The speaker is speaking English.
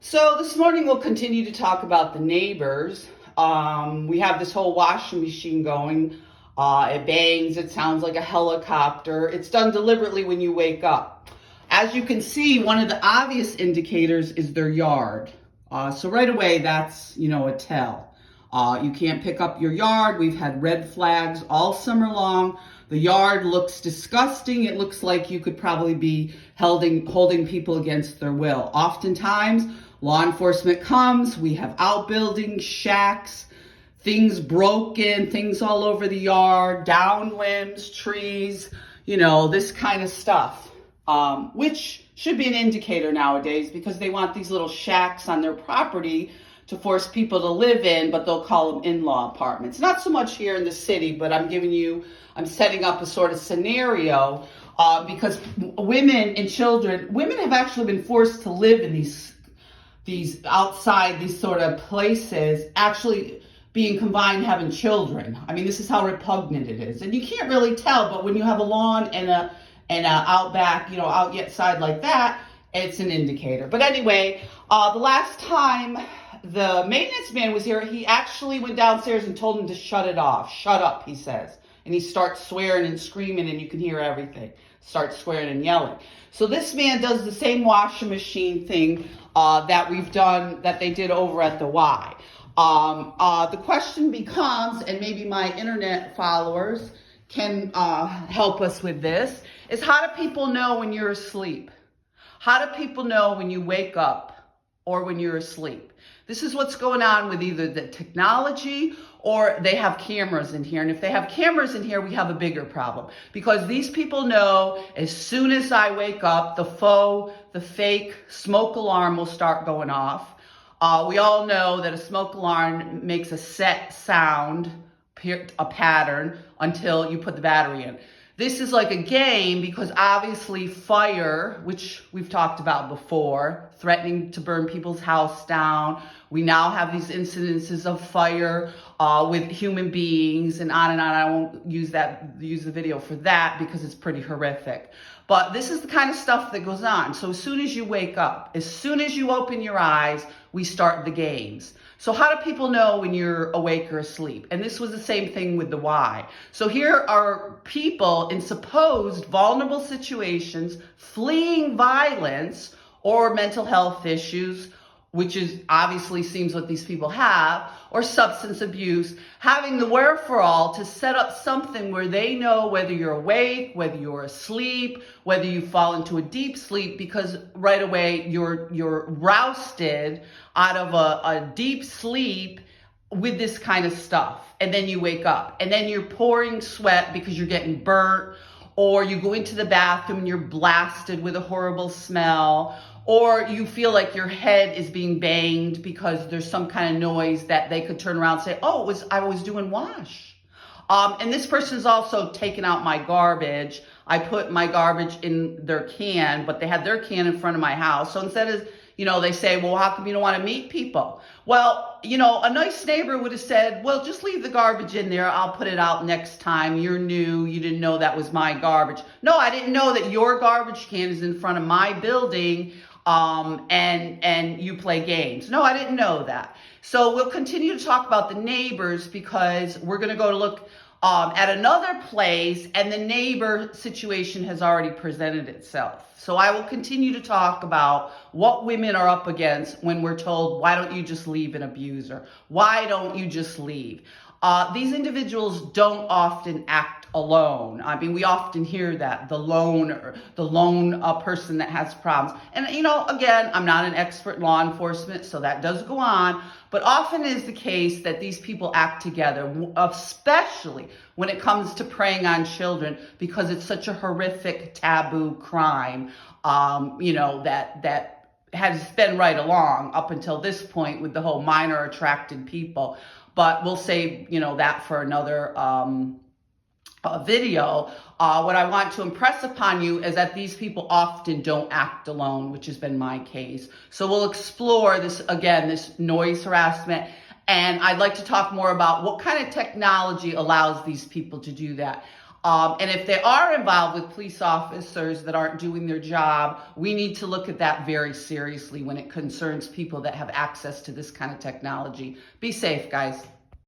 So this morning we'll continue to talk about the neighbors. We have this whole washing machine going. It bangs, it sounds like a helicopter. It's done deliberately when you wake up. As you can see, one of the obvious indicators is their yard. So right away, that's, a tell. You can't pick up your yard. We've had red flags all summer long. The yard looks disgusting. It looks like you could probably be holding people against their will. Oftentimes, law enforcement comes. We have outbuildings, shacks, things broken, things all over the yard, down limbs, trees, this kind of stuff, which should be an indicator nowadays because they want these little shacks on their property to force people to live in, but they'll call them in-law apartments. Not so much here in the city, but I'm setting up a sort of scenario because women have actually been forced to live in these outside, these sort of places, actually being combined, having children. I mean, this is how repugnant it is. And you can't really tell, but when you have a lawn and a outback, outside like that, it's an indicator. But anyway, the last time the maintenance man was here, he actually went downstairs and told him to shut it off. Shut up, he says. And he starts swearing and screaming, and you can hear everything. Starts swearing and yelling. So this man does the same washing machine thing that they did over at the Y. The question becomes, and maybe my internet followers can help us with this, is how do people know when you're asleep? How do people know when you wake up or when you're asleep? This is what's going on with either the technology or they have cameras in here. And if they have cameras in here, we have a bigger problem because these people know as soon as I wake up, the fake smoke alarm will start going off. We all know that a smoke alarm makes a set sound, a pattern, until you put the battery in. This is like a game because obviously fire, which we've talked about before, threatening to burn people's house down. We now have these incidences of fire with human beings and on and on. I won't use the video for that because it's pretty horrific. But this is the kind of stuff that goes on. So as soon as you wake up, as soon as you open your eyes, we start the games. So how do people know when you're awake or asleep? And this was the same thing with the Y. So here are people in supposed vulnerable situations fleeing violence or mental health issues, which is obviously seems what these people have, or substance abuse, having the wherewithal to set up something where they know whether you're awake, whether you're asleep, whether you fall into a deep sleep, because right away you're rousted out of a deep sleep with this kind of stuff. And then you wake up and then you're pouring sweat because you're getting burnt, or you go into the bathroom and you're blasted with a horrible smell, or you feel like your head is being banged because there's some kind of noise that they could turn around and say, oh, I was doing wash. And this person's also taken out my garbage. I put my garbage in their can, but they had their can in front of my house. So instead of, they say, well, how come you don't want to meet people? Well, a nice neighbor would have said, well, just leave the garbage in there. I'll put it out next time. You're new. You didn't know that was my garbage. No, I didn't know that your garbage can is in front of my building. And you play games. No, I didn't know that. So we'll continue to talk about the neighbors because we're going to go to look at another place, and the neighbor situation has already presented itself. So I will continue to talk about what women are up against when we're told, why don't you just leave an abuser? Why don't you just leave? These individuals don't often act alone. I mean, we often hear that, the lone person that has problems. And, again, I'm not an expert in law enforcement, so that does go on. But often is the case that these people act together, especially when it comes to preying on children, because it's such a horrific taboo crime, that has been right along up until this point with the whole minor attracted people. But we'll save, that for another video. What I want to impress upon you is that these people often don't act alone, which has been my case. So we'll explore this, again, this noise harassment. And I'd like to talk more about what kind of technology allows these people to do that. And if they are involved with police officers that aren't doing their job, we need to look at that very seriously when it concerns people that have access to this kind of technology. Be safe, guys.